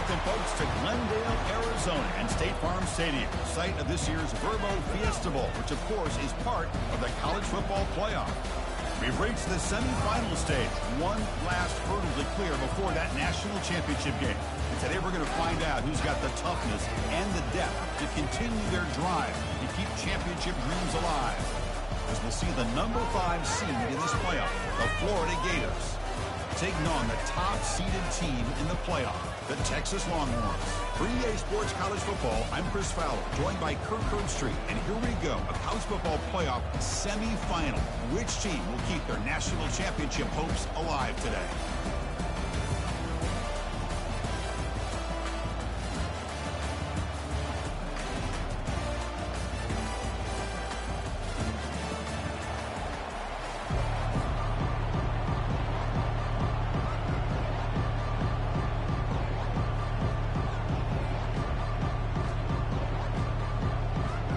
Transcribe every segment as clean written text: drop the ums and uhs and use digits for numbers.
Welcome, folks, to Glendale, Arizona, and State Farm Stadium, site of this year's Verbo Fiesta Bowl, which, of course, is part of the college football playoff. We've reached the semifinal stage, one last hurdle to clear before that national championship game. And today we're going to find out who's got the toughness and the depth to continue their drive and keep championship dreams alive. As we'll see the number 5 seed in this playoff, the Florida Gators, taking on the top-seeded team in the playoff, the Texas Longhorns. For EA Sports College Football, I'm Chris Fowler, joined by Kirk Herbstreit. And here we go, a college football playoff semifinal. Which team will keep their national championship hopes alive today?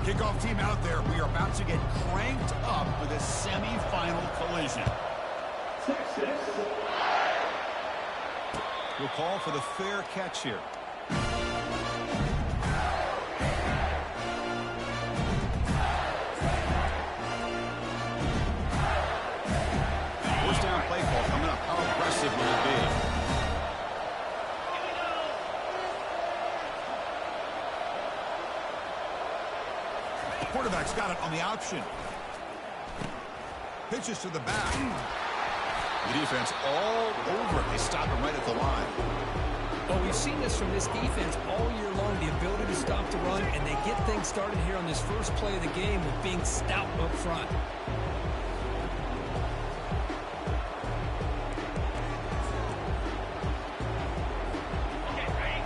Kickoff team out there. We are about to get cranked up with a semifinal collision. We'll call for the fair catch here. First down play call coming up. How aggressive will it be? Quarterback's got it on the option. Pitches to the back. The defense all over it. They stop him right at the line. Well, we've seen this from this defense all year long, the ability to stop the run, and they get things started here on this first play of the game with being stout up front.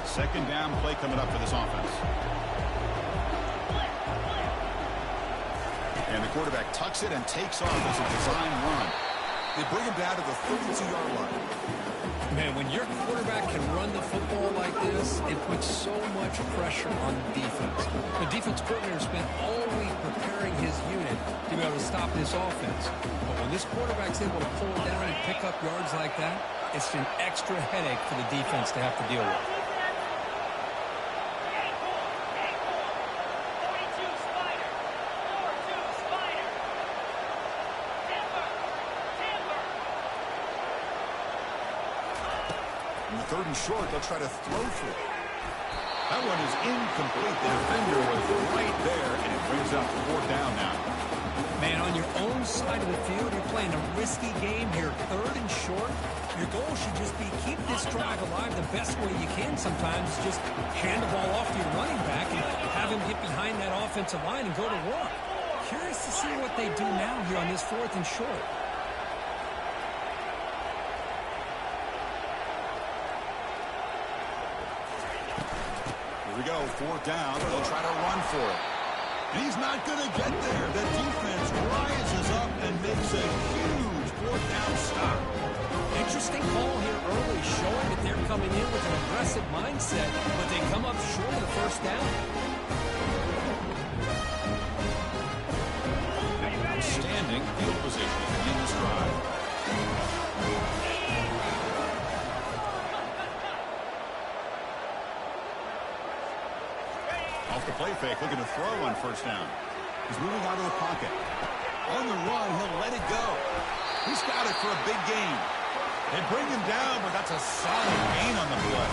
Second down play coming up for this offense. And the quarterback tucks it and takes off as a design run. They bring him down to the 32-yard line. Man, when your quarterback can run the football like this, it puts so much pressure on the defense. The defense coordinator spent all week preparing his unit to be able to stop this offense. But when this quarterback's able to pull down and pick up yards like that, it's an extra headache for the defense to have to deal with. Third and short, they'll try to throw for it. That one is incomplete. The defender was right there, and it brings up fourth down now. Man, on your own side of the field, you're playing a risky game here. Third and short, your goal should just be keep this drive alive the best way you can sometimes. Just hand the ball off to your running back and have him get behind that offensive line and go to work. Curious to see what they do now here on this fourth and short. We go, fourth down. They'll try to run for it. And he's not going to get there. The defense rises up and makes a huge fourth down stop. Interesting call here early, showing that they're coming in with an aggressive mindset, but they come up short of the first down. Outstanding field position in this drive. Off the play fake, looking to throw on first down. He's moving out of the pocket. On the run, he'll let it go. He's got it for a big gain. They bring him down, but that's a solid gain on the play.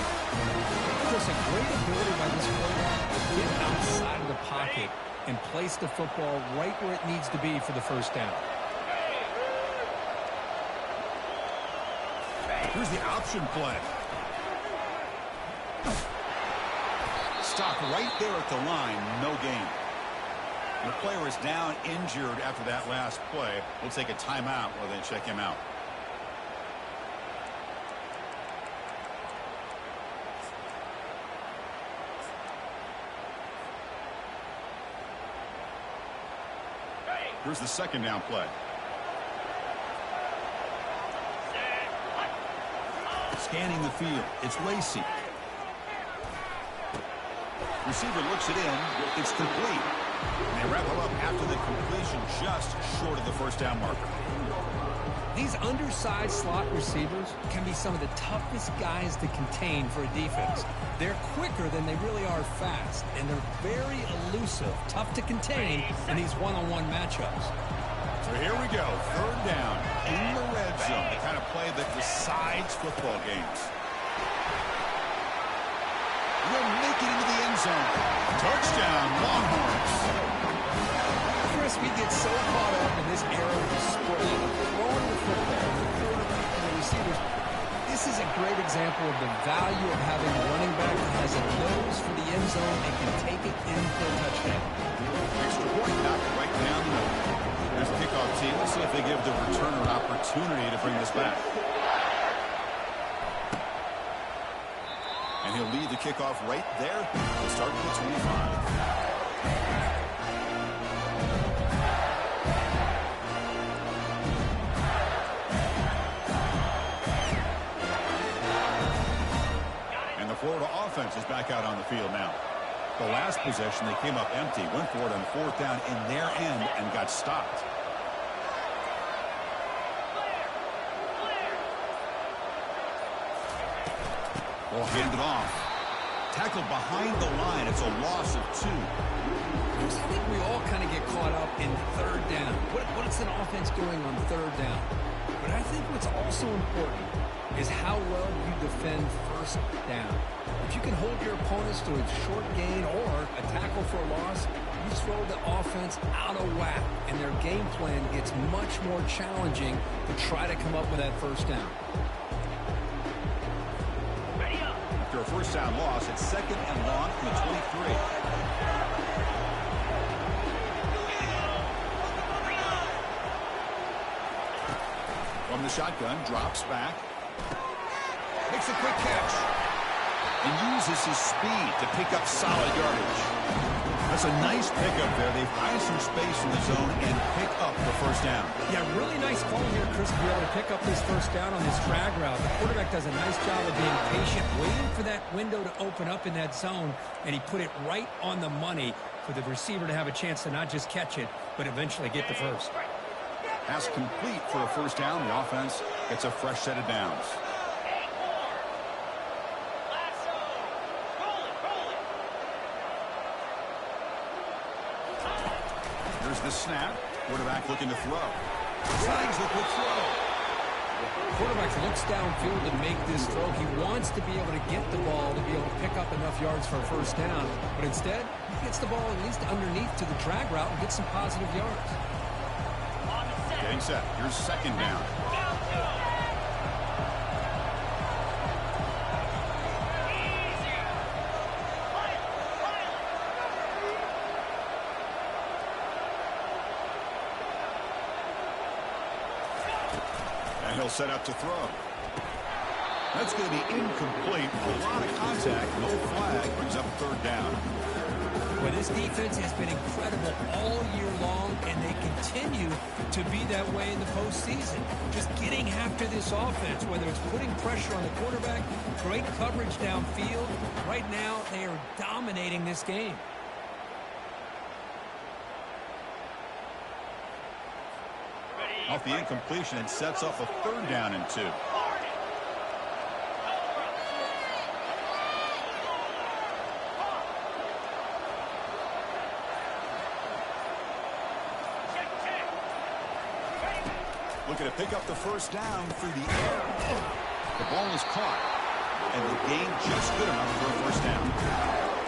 Just a great ability by this quarterback to get outside of the pocket and place the football right where it needs to be for the first down. Here's the option play. Stop right there at the line, no gain. The player is down injured after that last play. We'll take a timeout while they check him out. Here's the second down play. Scanning the field, it's Lacey. Receiver looks it in. It's complete. And they wrap him up after the completion just short of the first down marker. These undersized slot receivers can be some of the toughest guys to contain for a defense. They're quicker than they really are fast, and they're very elusive, tough to contain in these one-on-one matchups. So here we go, third down in the red zone, the kind of play that decides football games. Will make it into the end zone. Touchdown, Longhorns. Chris, we get so caught up in this era of the sport, throwing the football, the quarterback and the receivers. This is a great example of the value of having a running back that has a nose for the end zone and can take it in for a touchdown. Extra point knocked right down the middle. There's the kickoff team. Let's see if they give the returner an opportunity to bring this back. And he'll lead the kickoff right there. We'll start at the 25. Florida offense is back out on the field now. The last possession, they came up empty, went for it on fourth down in their end and got stopped. Will hand it off. Tackled behind the line. It's a loss of 2. I think we all kind of get caught up in third down. What is an offense doing on third down? But I think what's also important is how well you defend first down. If you can hold your opponents to a short gain or a tackle for a loss, you throw the offense out of whack, and their game plan gets much more challenging to try to come up with that first down. After a first down loss, it's second and long from the 23. From the shotgun, drops back. Makes a quick catch. And uses his speed to pick up solid yardage. That's a nice pickup there. They find some space in the zone and pick up the first down. Yeah, really nice call here, Chris, to be able to pick up this first down on this drag route. The quarterback does a nice job of being patient, waiting for that window to open up in that zone, and he put it right on the money for the receiver to have a chance to not just catch it, but eventually get the first. Pass complete for a first down. The offense gets a fresh set of downs. Here's the snap. Quarterback looking to throw. Signs the quick throw. Quarterback looks downfield to make this throw. He wants to be able to get the ball to be able to pick up enough yards for a first down. But instead, he gets the ball at least underneath to the drag route and gets some positive yards. Getting set. Here's second down. And he'll set up to throw. That's going to be incomplete. A lot of contact. No flag. Brings up third down. Well, this defense has been incredible all year long, and they continue to be that way in the postseason. Just getting after this offense, whether it's putting pressure on the quarterback, great coverage downfield. Right now, they are dominating this game. Off the incompletion, and sets up a third down and 2. Looking to pick up the first down through the air. The ball is caught, and the gain just good enough for a first down.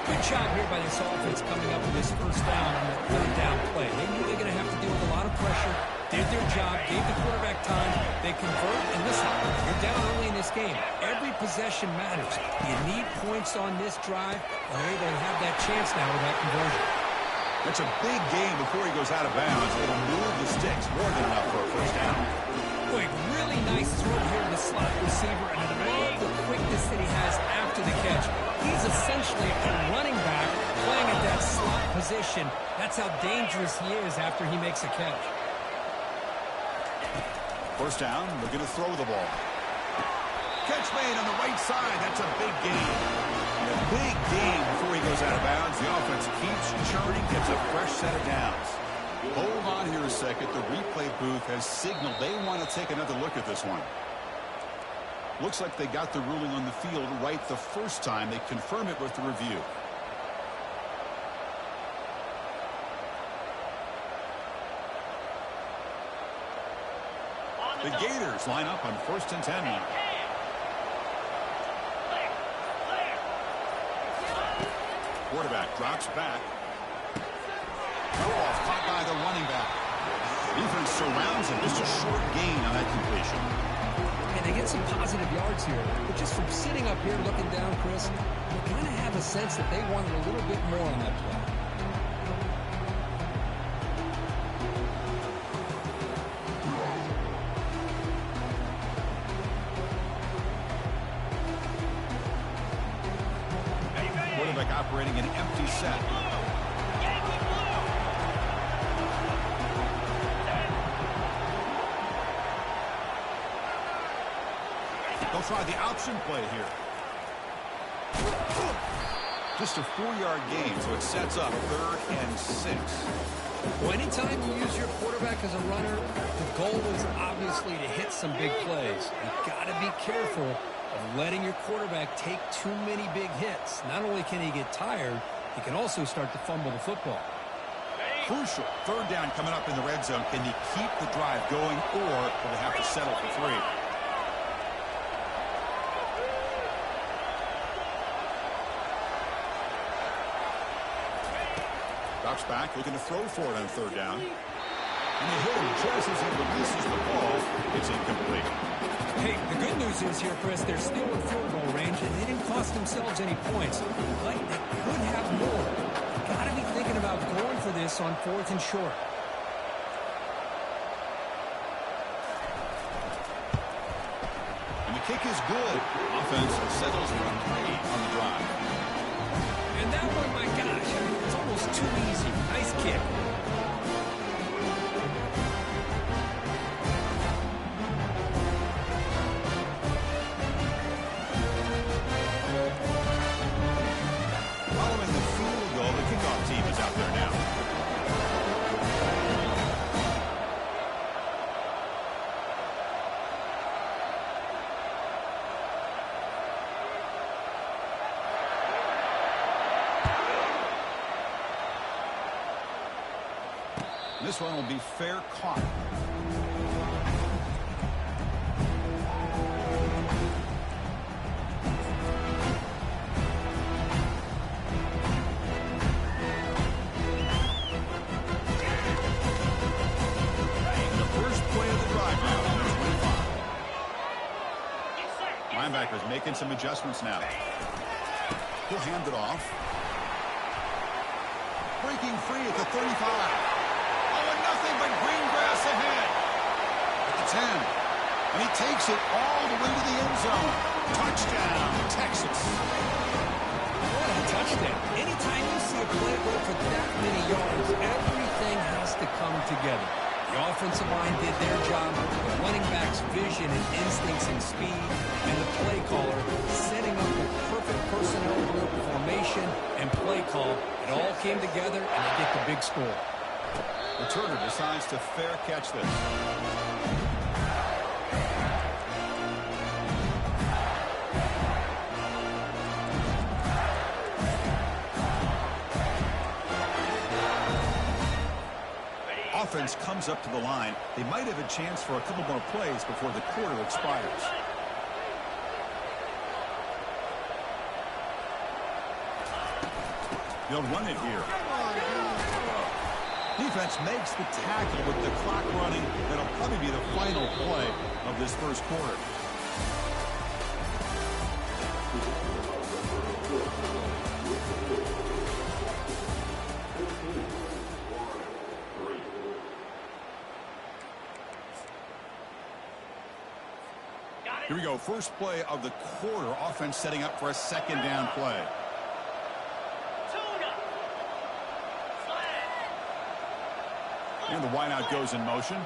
Good job here by this offense coming up with this first down on that third down play. They knew they were going to have to deal with a lot of pressure, did their job, gave the quarterback time. They convert, and listen, you're down early in this game. Every possession matters. You need points on this drive, and they're able to have that chance now with that conversion. That's a big game before he goes out of bounds. It'll move the sticks more than enough for a first down. Boy, really nice throw here to the slot receiver, and I love the quickness that he has after the catch. He's essentially a running back playing at that slot position. That's how dangerous he is after he makes a catch. First down, looking to throw the ball. Catch made on the right side. That's a big gain. And a big gain before he goes out of bounds. The offense keeps churning, gets a fresh set of downs. Hold on here a second. The replay booth has signaled they want to take another look at this one. Looks like they got the ruling on the field right the first time. They confirm it with the review. The Gators line up on 1st and 10 now. Quarterback drops back. Ball caught by the running back. Defense surrounds him. Just a short gain on that completion. And they get some positive yards here. But just from sitting up here looking down, Chris, you kind of have a sense that they wanted a little bit more on that play. Quarterback operating an empty set. They'll try the option play here. Just a 4-yard gain, so it sets up 3rd and 6. Well, anytime you use your quarterback as a runner, the goal is obviously to hit some big plays. You've got to be careful of letting your quarterback take too many big hits. Not only can he get tired, he can also start to fumble the football. Crucial 3rd down coming up in the red zone. Can he keep the drive going, or will they have to settle for 3? Drops back, looking to throw for it on 3rd down. And they hit him just as he releases the ball. It's incomplete. Hey, the good news is here, Chris, they're still in field goal range, and they didn't cost themselves any points. But they could have more. Got to be thinking about going for this on 4th and short. And the kick is good. Offense settles for a 3 on the drive. And that one, my gosh, it's almost too easy. Nice kick. Following the field goal, the kickoff team is out there now. This one will be fair caught. The first play of the drive now, number 25. Linebackers making some adjustments now. He'll hand it off. Breaking free at the 35. Nothing but green grass ahead. At the 10. And he takes it all the way to the end zone. Touchdown, Texas. What a touchdown. Anytime you see a play go for that many yards, everything has to come together. The offensive line did their job, the running back's vision and instincts and speed, and the play caller setting up the perfect personnel group, formation, and play call. It all came together, and they get the big score. Returner decides to fair catch this. Offense comes up to the line. They might have a chance for a couple more plays before the quarter expires. They'll run it here. Defense makes the tackle with the clock running. That'll probably be the final play of this first quarter. Here we go. First play of the quarter. Offense setting up for a 2nd down play. And the wideout goes in motion.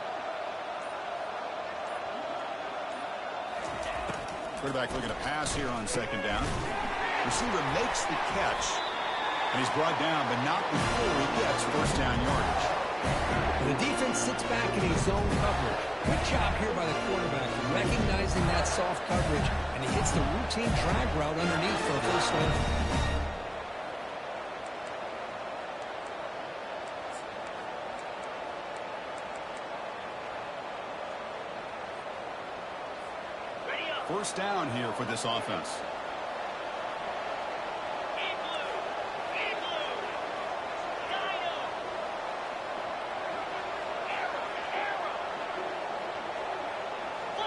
Quarterback looking to pass here on 2nd down. Receiver makes the catch. And he's brought down, but not before he gets 1st down yardage. The defense sits back in a zone coverage. Good job here by the quarterback, recognizing that soft coverage, and he hits the routine drag route underneath for a first down. First down here for this offense.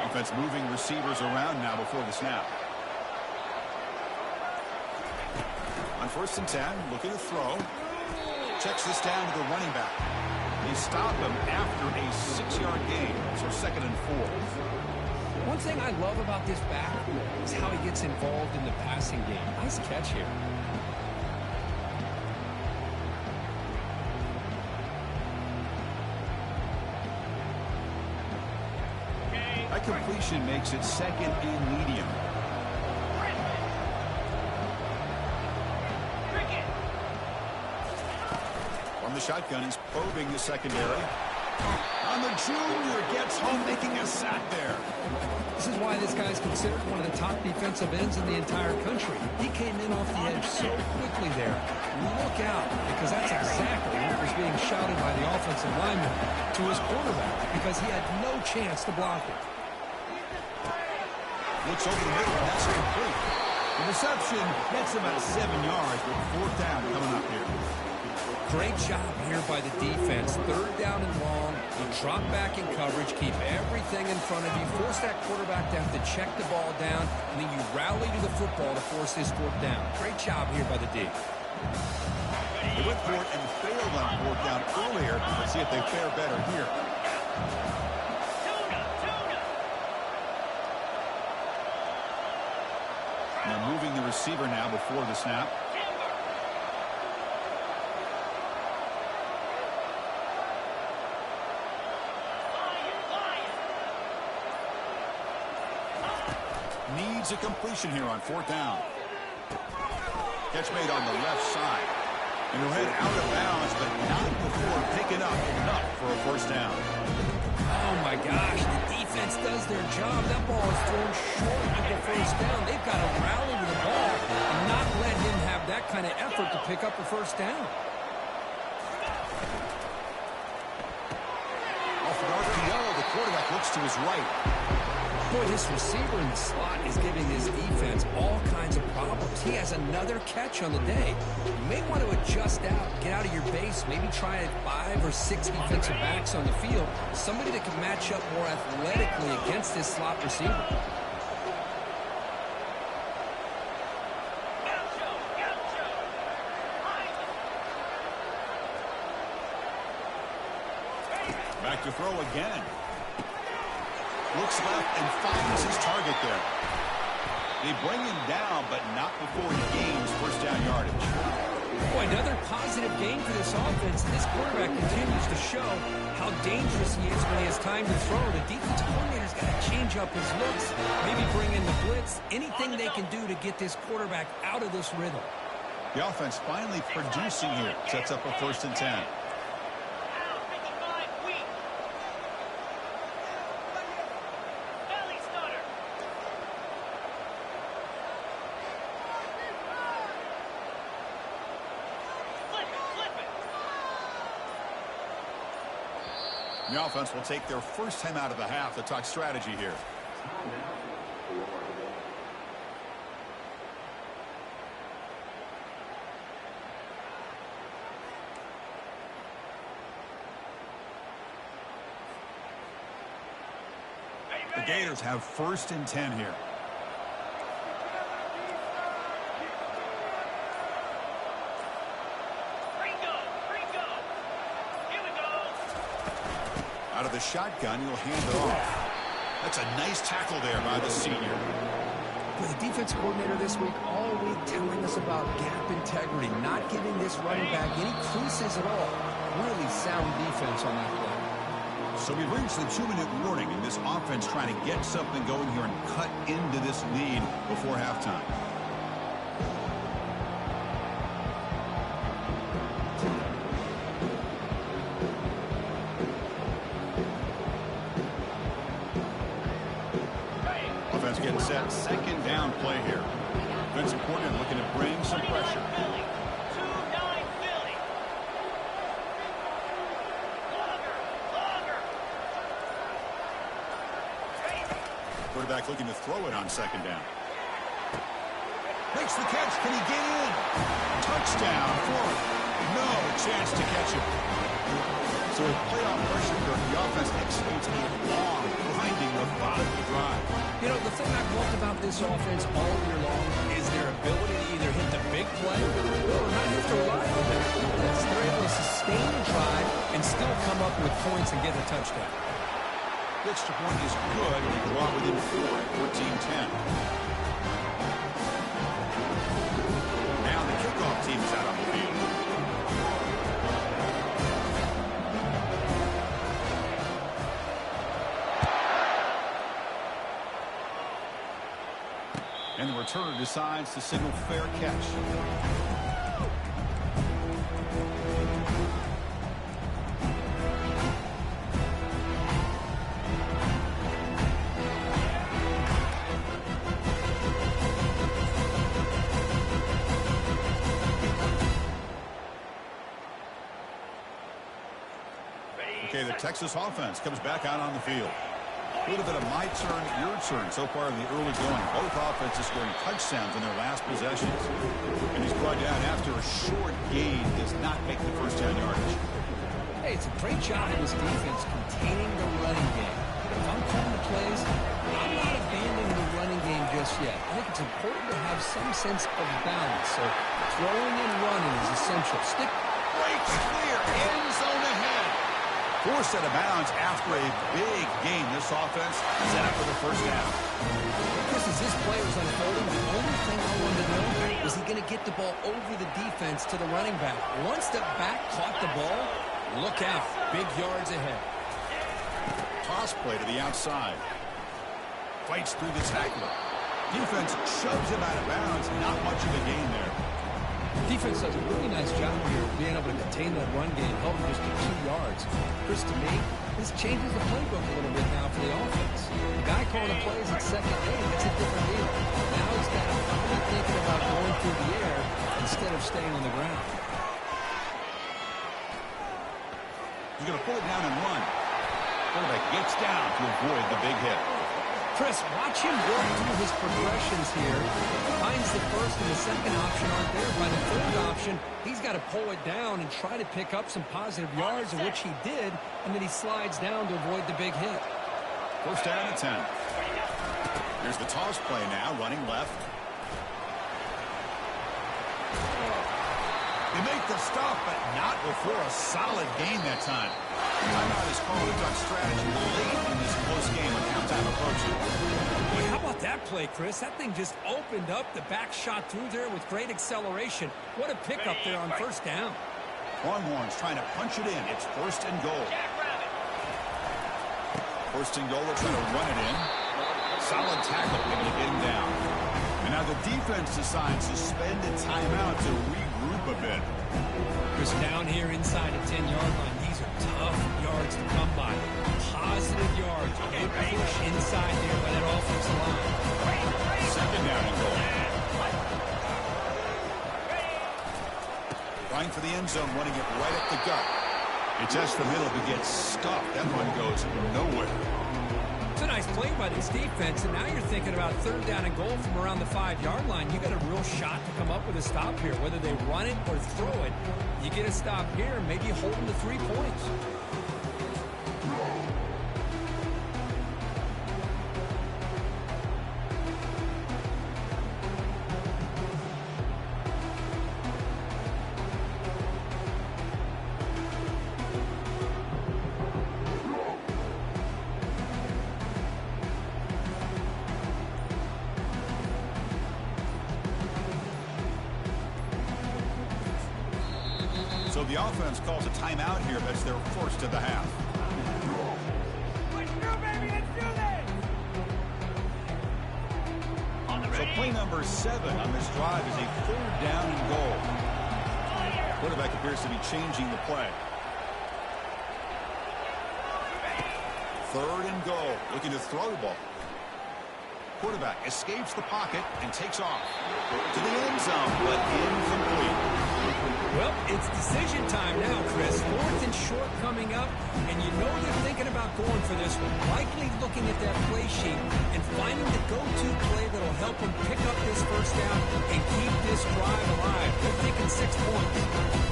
Offense moving receivers around now before the snap. On 1st and 10, looking to throw. Checks this down to the running back. They stop him after a 6-yard gain, so 2nd and 4. One thing I love about this back is how he gets involved in the passing game. Nice catch here. That completion makes it 2nd and medium. From the shotgun, he's probing the secondary. And the junior gets home, making a sack there. This is why this guy's considered one of the top defensive ends in the entire country. He came in off the edge so quickly there. Look out, because that's exactly what was being shouted by the offensive lineman to his quarterback, because he had no chance to block it. Looks over the middle, and that's complete. The reception gets about 7 yards, with 4th down coming up here. Great job here by the defense. 3rd down and long. You drop back in coverage, keep everything in front of you, force that quarterback to have to check the ball down, and then you rally to the football to force this 4th down. Great job here by the D. They went for it and failed on 4th down earlier. Let's see if they fare better here. Now moving the receiver now before the snap. Needs a completion here on 4th down. Catch made on the left side. And he'll head out of bounds, but not before picking up enough for a 1st down. Oh, my gosh. The defense does their job. That ball is thrown short of the 1st down. They've got to rally to the ball and not let him have that kind of effort to pick up a 1st down. Off an RPO, the quarterback looks to his right. Boy, this receiver in the slot is giving his defense all kinds of problems. He has another catch on the day. You may want to adjust out, get out of your base, maybe try 5 or 6 defensive backs on the field, somebody that can match up more athletically against this slot receiver. Back to throw again. Looks left and finds his target there. They bring him down, but not before he gains 1st down yardage. Boy, another positive game for this offense. This quarterback continues to show how dangerous he is when he has time to throw. The defensive coordinator's got to change up his looks, maybe bring in the blitz, anything they can do to get this quarterback out of this rhythm. The offense finally producing here. Sets up a 1st and 10. The offense will take their first time out of the half to talk strategy here. The Gators have 1st and 10 here. Out of the shotgun, he'll hand it off. That's a nice tackle there by the senior. The defense coordinator this week, all week telling us about gap integrity, not giving this running back any creases at all. Really sound defense on that play. So we've reached the 2-minute warning, and this offense trying to get something going here and cut into this lead before halftime. second down play here. Defensive coordinator looking to bring some pressure. Quarterback looking to throw it on second down. Makes the catch. Can he get in? Touchdown, Florida. No chance to catch it. So with playoff pressure here, the offense executes a long, grinding, methodical drive. You know, the thing I've loved about this offense all year long is their ability to either hit the big play or not have to rely on their defense. They're able to sustain the drive and still come up with points and get a touchdown. The extra point is good, and they draw within 4 at 14-10. Now the kickoff team is out on the field. And the returner decides to signal fair catch. Okay, the Texas offense comes back out on the field. A little bit of my turn, your turn so far in the early going. Both offenses scoring touchdowns in their last possessions. And he's brought down after a short gain, does not make the first down yardage. Hey, it's a great job of this defense containing the running game. If I'm calling the plays, I'm not abandoning the running game just yet. I think it's important to have some sense of balance. So throwing and running is essential. Stick. Breaks clear, end zone ahead. Forced out of bounds after a big gain. This offense set up for the first down. Chris, as this play was unfolding, the only thing I wanted to know was he going to get the ball over the defense to the running back. Once the back caught the ball, look out. Big yards ahead. Toss play to the outside. Fights through the tackler. Defense shoves him out of bounds. Not much of a gain there. Defense does a really nice job here of being able to contain that run game, held just to 2 yards. Chris, to me, this changes the playbook a little bit now for the offense. The guy calling the plays at second aid, it's a different deal. Now he's got to be thinking about going through the air instead of staying on the ground. He's going to pull it down and run. Quarterback gets down to avoid the big hit. Chris, watch him work through his progressions here. Finds the first and the second option aren't there. By the third option, he's got to pull it down and try to pick up some positive yards, of which he did, and then he slides down to avoid the big hit. First down at 10. Here's the toss play now, running left. They make the stop, but not before a solid gain that time. Timeout is called. A duck strategy late in this close game with halftime approaching. Boy, how about that play, Chris? That thing just opened up. The back shot through there with great acceleration. What a pickup there on first down. Longhorns trying to punch it in. It's first and goal. First and goal. They're trying to run it in. Solid tackle, able to get him down. And now the defense decides to spend a timeout to regroup a bit. Chris, down here inside the 10-yard line. These are tough yards to come by. Positive yards. Good push inside there by that offensive line. Second down and goal. Trying for the end zone, running it right up the gut. It tests the middle, but gets stuffed. That one goes nowhere. It's a nice play by this defense, and now you're thinking about third down and goal from around the 5-yard line. You got a real shot to come up with a stop here. Whether they run it or throw it, you get a stop here, maybe hold them to 3 points. So the offense calls a timeout here. That's their first of the half. Let's go, baby! Let's do this! So play number 7 on this drive is a third down and goal. Quarterback appears to be changing the play. Third and goal. Looking to throw the ball. Quarterback escapes the pocket and takes off to the end zone, but incomplete. Well, it's decision time now, Chris. 4th and short coming up, and you know they're thinking about going for this one. Likely looking at that play sheet and finding the go-to play that'll help them pick up this first down and keep this drive alive. They're thinking 6 points.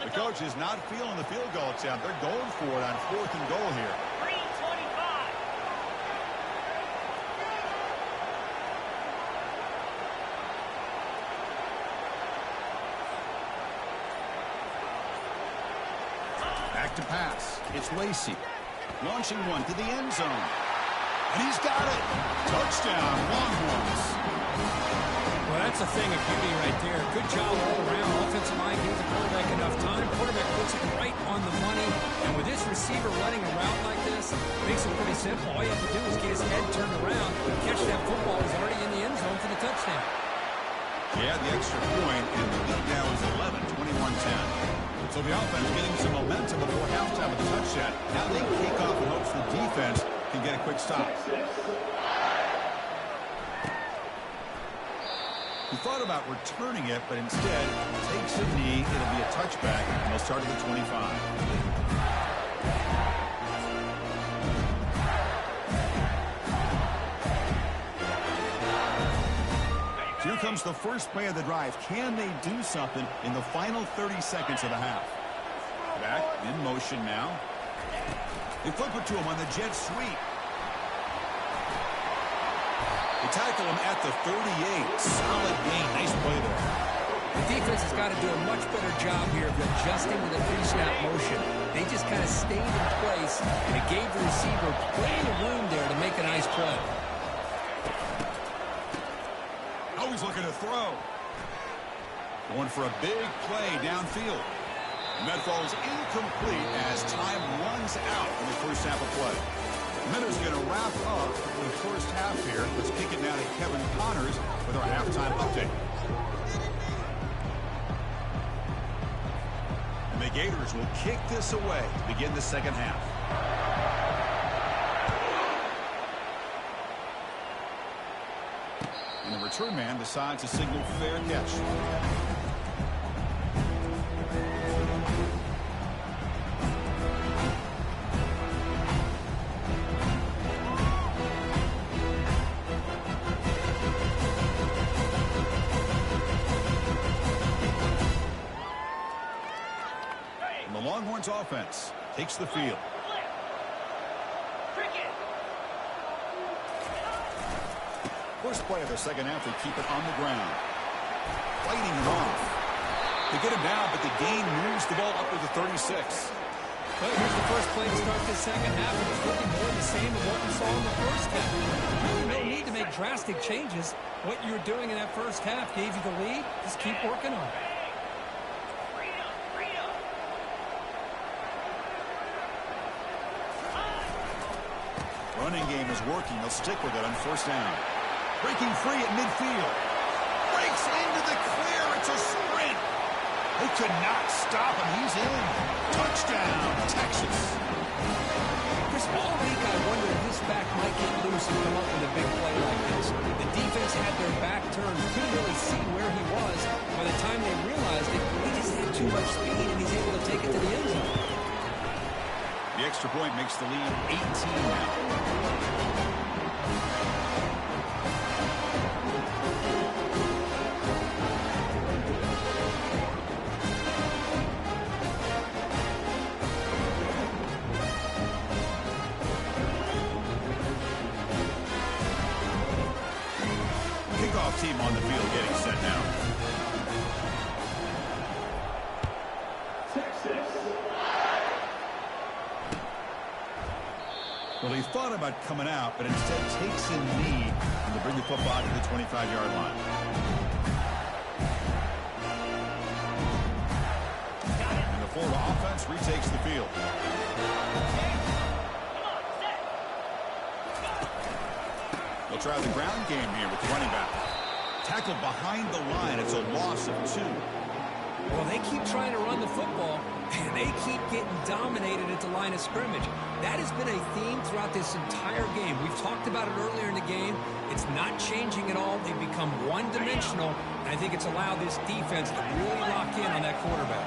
The coach is not feeling the field goal attempt. They're going for it on 4th and goal here. 3:25. Back to pass. It's Lacey. Launching one to the end zone. And he's got it. Touchdown, Longhorns. Well, that's a thing of beauty right there. Good job all around. Offensive line gives the quarterback enough time. Quarterback puts it right on the money. And with this receiver running a route like this, it makes it pretty simple. All you have to do is get his head turned around, catch that football. He's already in the end zone for the touchdown. Yeah, the extra point, and the lead now is 11, 21-10. So the offense getting some momentum before halftime with the touchdown. Now they can kick off in hopes the defense can get a quick stop. He thought about returning it, but instead takes a knee. It'll be a touchback, and they'll start at the 25. Here comes the first play of the drive. Can they do something in the final 30 seconds of the half? Back in motion now. They flip it to him on the jet sweep. They tackle him at the 38. Solid gain. Nice play there. The defense has got to do a much better job here of adjusting to the pre-snap motion. They just kind of stayed in place, and it gave the receiver plenty of room there to make a nice play. Always looking to throw. Going for a big play downfield. And that falls incomplete as time runs out in the first half of play. Miller's going to wrap up the first half here. Let's kick it now to Kevin Connors with our halftime update. And the Gators will kick this away to begin the second half. And the return man decides to signal fair catch. Longhorns offense takes the field. First play of the second half, they keep it on the ground. Fighting him off. They get him down, but the gain moves the ball up to the 36. Well, here's the first play to start this second half, and it's looking more the same of what we saw in the first half. Really no need to make drastic changes. What you were doing in that first half gave you the lead. Just keep working on it. Running game is working. They'll stick with it on first down. Breaking free at midfield. Breaks into the clear. It's a sprint. They could not stop him. He's in. Touchdown, Texas. Chris, all week I wondered if this back might get loose and come up with a big play like this. The defense had their back turned. Couldn't really see where he was. By the time they realized it, he just had too much speed, and he's able to take it to the end zone. The extra point makes the lead 18 now. Kickoff team on the field getting set now. Well, he thought about coming out, but instead takes a knee and to bring the football to the 25-yard line. And the Florida offense retakes the field. They'll try the ground game here with the running back. Tackled behind the line. It's a loss of 2. Well, they keep trying to run the football, and they keep getting dominated at the line of scrimmage. That has been a theme throughout this entire game. We've talked about it earlier in the game. It's not changing at all. They've become one-dimensional, and I think it's allowed this defense to really lock in on that quarterback.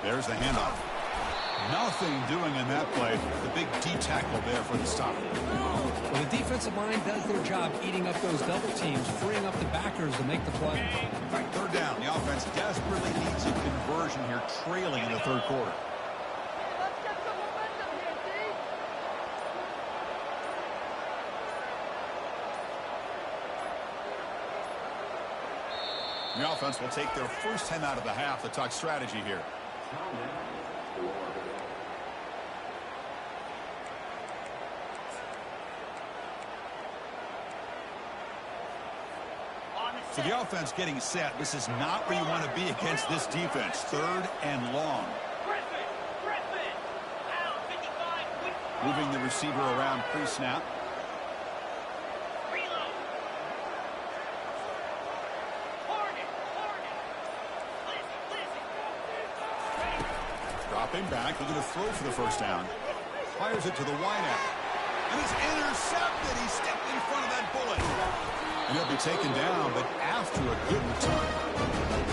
There's the handoff. Nothing doing in that play. The big D tackle there for the stop. Well, the defensive line does their job eating up those double teams, freeing up the backers to make the play. All right, third down. The offense desperately needs a conversion here, trailing in the third quarter. Let's get some momentum here, D. The offense will take their first 10 out of the half to talk strategy here. So the offense getting set. This is not where you want to be against this defense. Third and long. Moving the receiver around pre-snap. Dropping back, looking to throw for the first down. Fires it to the wideout. And it's intercepted. He stepped in front of that bullet. And he'll be taken down, but after a good return.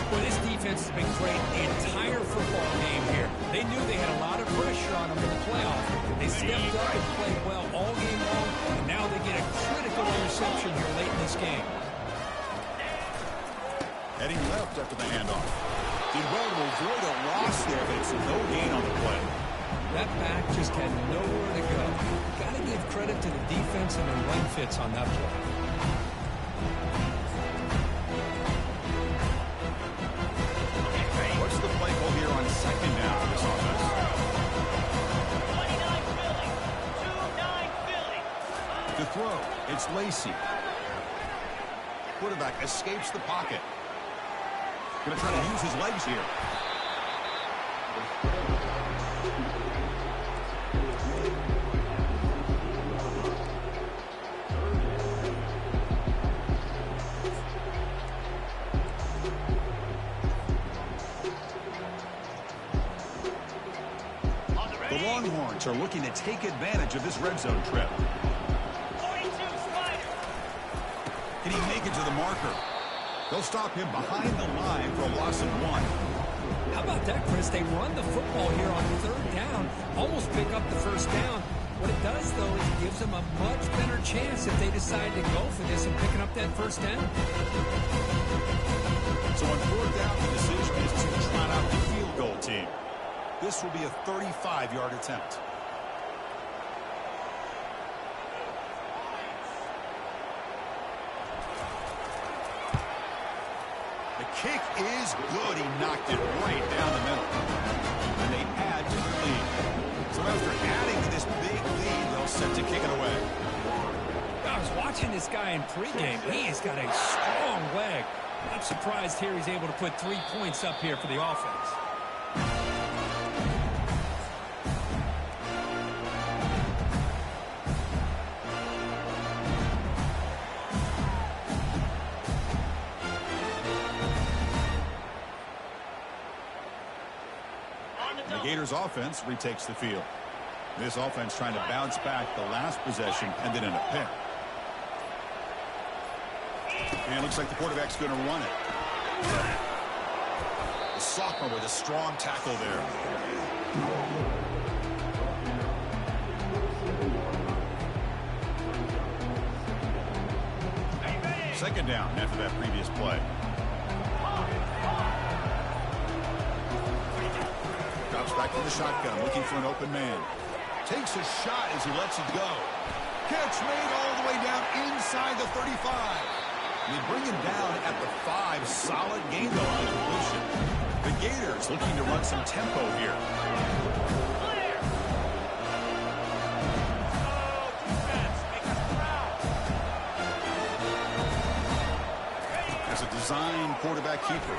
Well, this defense has been great the entire football game here. They knew they had a lot of pressure on them in the playoffs. They stepped up and played well all game long, and now they get a critical interception here late in this game. Heading left after the handoff. Did well to avoid a loss there, but it's no gain on the play. That back just had nowhere to go. Got to give credit to the defense and their run fits on that play. What's the play call here on second down for this offense? 29 Philly. 2-9 Philly. To throw, it's Lacey. Quarterback escapes the pocket. Going to try to use his legs here. The Longhorns are looking to take advantage of this red zone trip. 42 Spider. Can he make it to the marker? They'll stop him behind the line for a loss of 1. How about that, Chris? They run the football here on third down, almost pick up the first down. What it does, though, is it gives them a much better chance if they decide to go for this and picking up that first down. So on fourth down, the decision is to trot out the field goal team. This will be a 35-yard attempt. The kick is good. He knocked it right down the middle. And they add to the lead. So after adding to this big lead, they'll set to kick it away. I was watching this guy in pregame. He has got a strong leg. I'm surprised here he's able to put 3 points up here for the offense. The Gators offense retakes the field. This offense trying to bounce back. The last possession ended in a pick. And it looks like the quarterback's going to run it. The sophomore with a strong tackle there. Second down after that previous play. Drops back to the shotgun, looking for an open man. Takes a shot as he lets it go. Catch made all the way down inside the 35. They bring him down at the 5. Solid gain, though, on the completion. The Gators looking to run some tempo here. Clear. Oh, defense, make us proud. As a design quarterback keeper.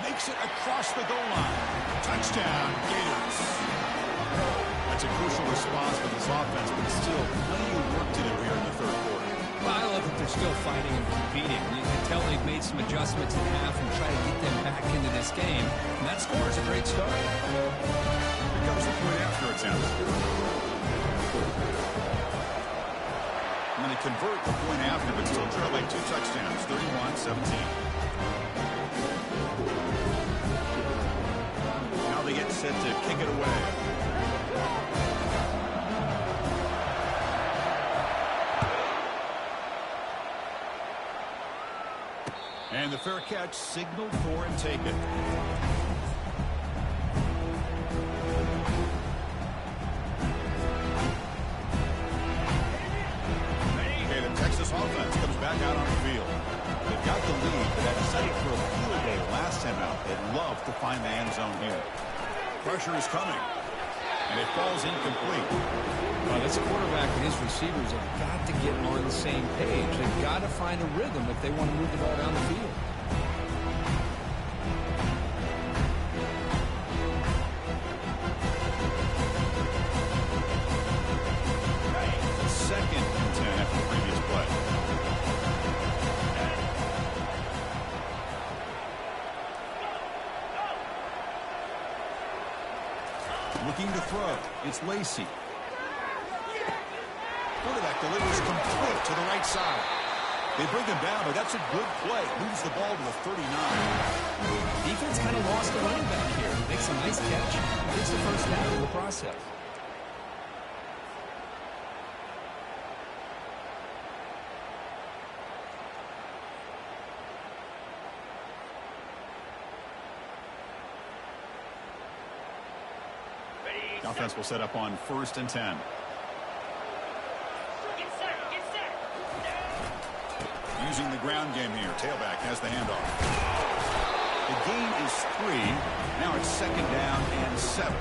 Makes it across the goal line. Touchdown, Gators. That's a crucial response for this offense, but still plenty of work to do here in the third quarter. Well, I love that they're still fighting and competing. You can tell they've made some adjustments in half and try to get them back into this game. And that score is a great start. Here comes the point after attempt. I'm going to convert the point after, but still trail by 2 touchdowns, 31-17. Now they get set to kick it away. And the fair catch signaled for and taken. Okay, the Texas offense comes back out on the field. They've got the lead, but had settled for a field goal last time out. They'd love to find the end zone here. Pressure is coming, and it falls incomplete. Well, this quarterback and his receivers have got to get on the same page. They've got to find a rhythm if they want to move the ball down the field. Second and 10 after the previous play. Looking to throw. It's Lacey. Quarterback delivers complete to the right side. They bring him down, but that's a good play. Moves the ball to the 39. Defense kind of lost the running back here. Makes a nice catch. Gets the first down in the process. The offense will set up on 1st and 10. Using the ground game here. Tailback has the handoff. The gain is 3. Now it's 2nd down and 7.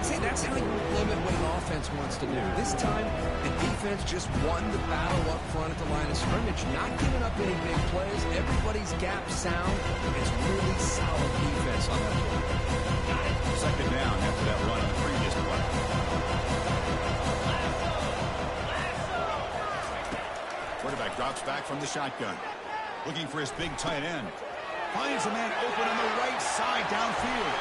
See, that's how you limit what an offense wants to do. This time, the defense just won the battle up front at the line of scrimmage, not giving up any big plays. Everybody's gap sound. It's really solid defense on that play. 2nd down after that run on the previous play. Quarterback drops back from the shotgun. Looking for his big tight end. Finds a man open on the right side downfield.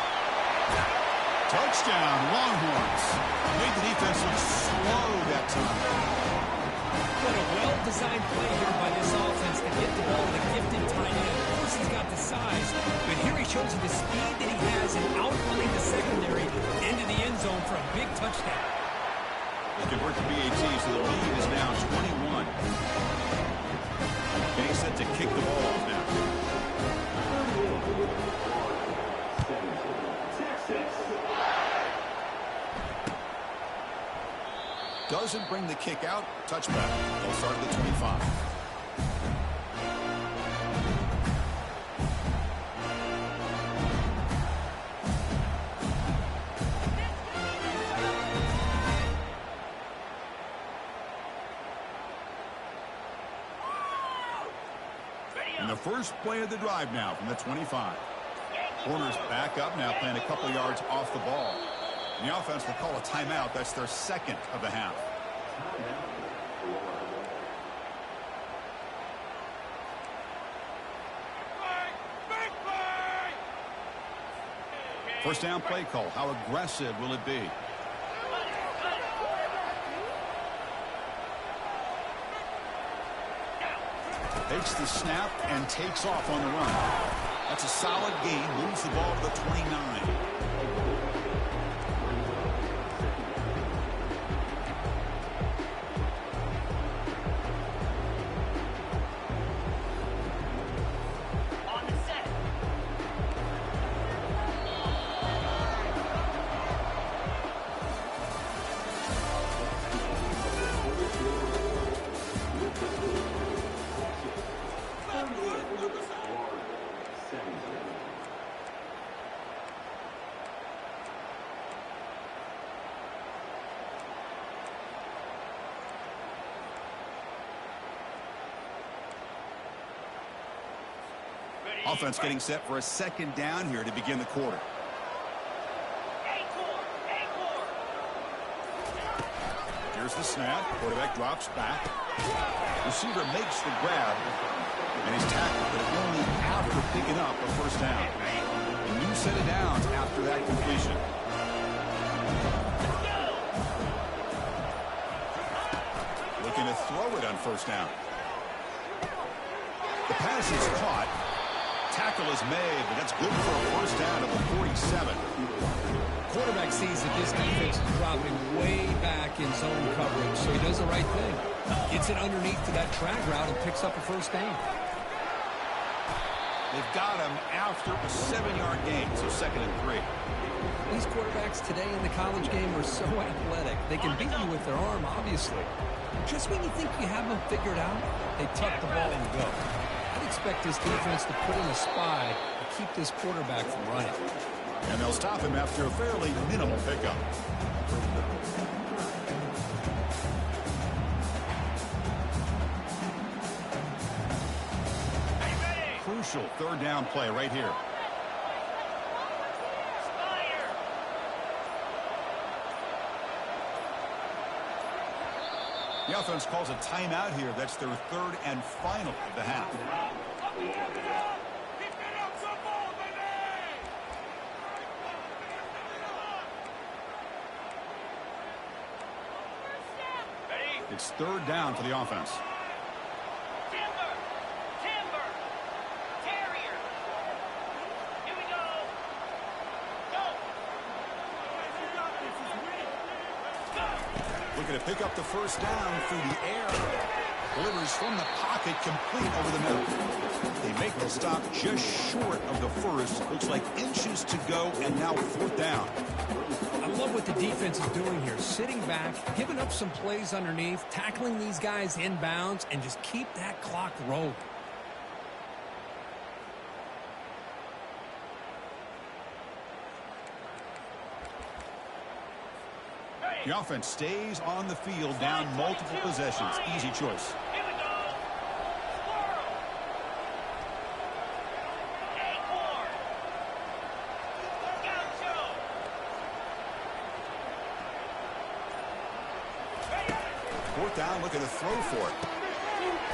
Touchdown, Longhorns. Made the defense look slow that time. What a well-designed play here by this offense to get the ball to the gifted tight end. Of course, he's got the size, but here he shows you the speed that he has in outrunning the secondary into the end zone for a big touchdown. They convert to BAT, so the lead is now 21. Getting set to kick the ball off now. Doesn't bring the kick out. Touchback. They'll start at the 25. And the first play of the drive now from the 25. Corners back up now, playing a couple yards off the ball. And the offense will call a timeout. That's their 2nd of the half. First down play call. How aggressive will it be? Takes the snap and takes off on the run. That's a solid gain. Moves the ball to the 29. Offense getting set for a 2nd down here to begin the quarter. Here's the snap. Quarterback drops back. Receiver makes the grab. And he's tackled, but only after picking up a first down. A new set of downs after that completion. Looking to throw it on first down. The pass is caught. Tackle is made, but that's good for a first down at the 47. Quarterback sees that this defense is dropping way back in zone coverage, so he does the right thing. Gets it underneath to that drag route and picks up a first down. They've got him after a 7-yard gain, so 2nd and 3. These quarterbacks today in the college game are so athletic. They can beat you with their arm, obviously. Just when you think you have them figured out, they tuck the ball and go. I'd expect this defense to put in a spy to keep this quarterback from running. And they'll stop him after a fairly minimal pickup. Crucial 3rd down play right here. The offense calls a timeout here. That's their 3rd and final of the half. It's 3rd down for the offense. Looking to pick up the first down through the air. Delivers from the pocket, complete over the middle. They make the stop just short of the first. Looks like inches to go, and now 4th down. I love what the defense is doing here. Sitting back, giving up some plays underneath, tackling these guys inbounds, and just keep that clock rolling. The offense stays on the field, down multiple possessions. Easy choice. Here we go. Squirrel. 8-4. Gaucho. 4th down, looking to throw for it.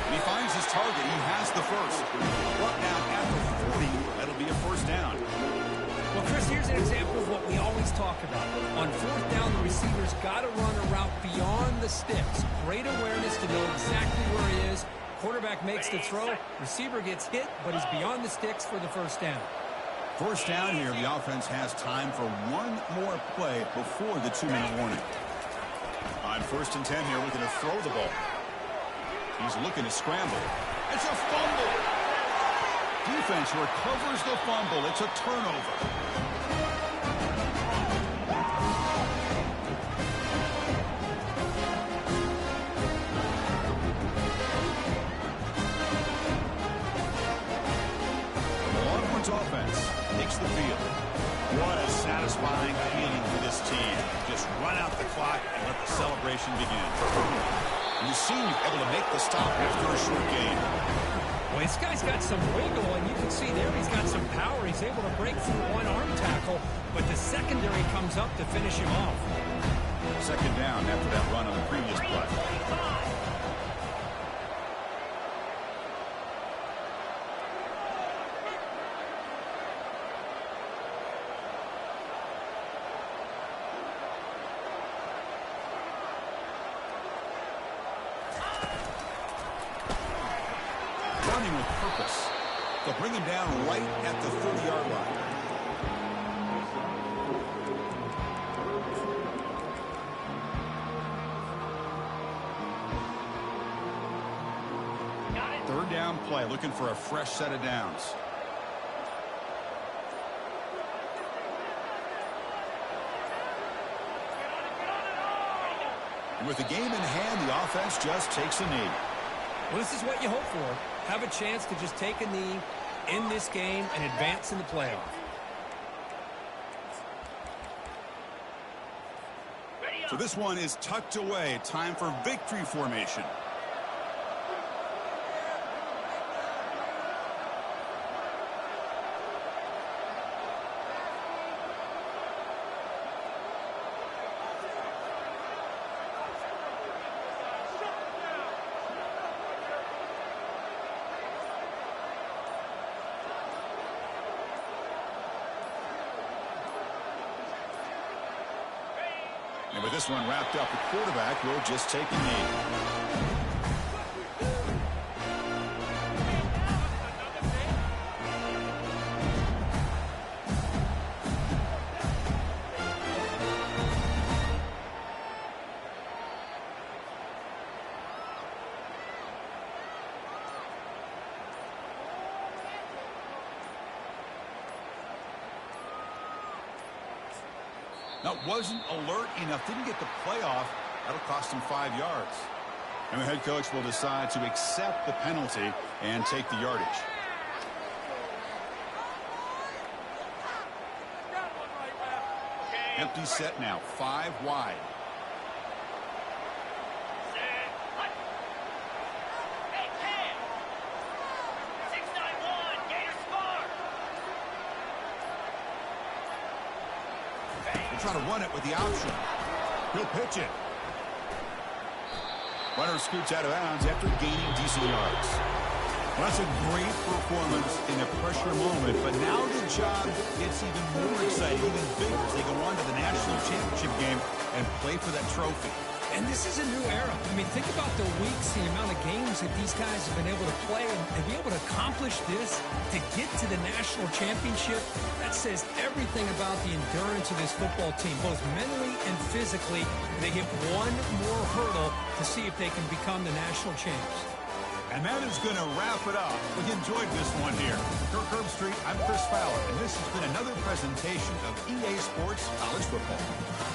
And he finds his target. He has the first. Brought down at the 40. That'll be a first down. Well, Chris, here's an example of what we always talk about. On 4th down, the receiver's got to run a route beyond the sticks. Great awareness to know exactly where he is. Quarterback makes the throw. Receiver gets hit, but is beyond the sticks for the first down. First down here. The offense has time for one more play before the 2-minute warning. On 1st and 10 here, looking to throw the ball. He's looking to scramble. It's a fumble. Defense recovers the fumble. It's a turnover. The Longhorns offense takes the field. What a satisfying feeling for this team. Just run out the clock and let the celebration begin. You see him able to make the stop after a short game. Well, this guy's got some wiggle, and you can see there he's got some power. He's able to break through one arm tackle, but the secondary comes up to finish him off. 2nd down after that run on the previous play. Running with purpose. They'll bring him down right at the 30-yard line. Got it. 3rd down play, looking for a fresh set of downs. And with the game in hand, the offense just takes a knee. Well, this is what you hope for. Have a chance to just take a knee in this game and advance in the playoff. So this one is tucked away. Time for victory formation. And with this one wrapped up, the quarterback will just take a knee. That wasn't alert enough. Didn't get the play off. That'll cost him 5 yards. And the head coach will decide to accept the penalty and take the yardage. Empty set now, 5 wide. Trying to run it with the option. He'll pitch it. Runner scoots out of bounds after gaining decent yards. Well, that's a great performance in a pressure moment, but now the job gets even more exciting, even bigger as they go on to the national championship game and play for that trophy. And this is a new era. I mean, think about the weeks, the amount of games that these guys have been able to play and be able to accomplish this, to get to the national championship. That says everything about the endurance of this football team, both mentally and physically. They hit one more hurdle to see if they can become the national champs. And that is going to wrap it up. We enjoyed this one here. For Curb Street, I'm Chris Fowler, and this has been another presentation of EA Sports College Football.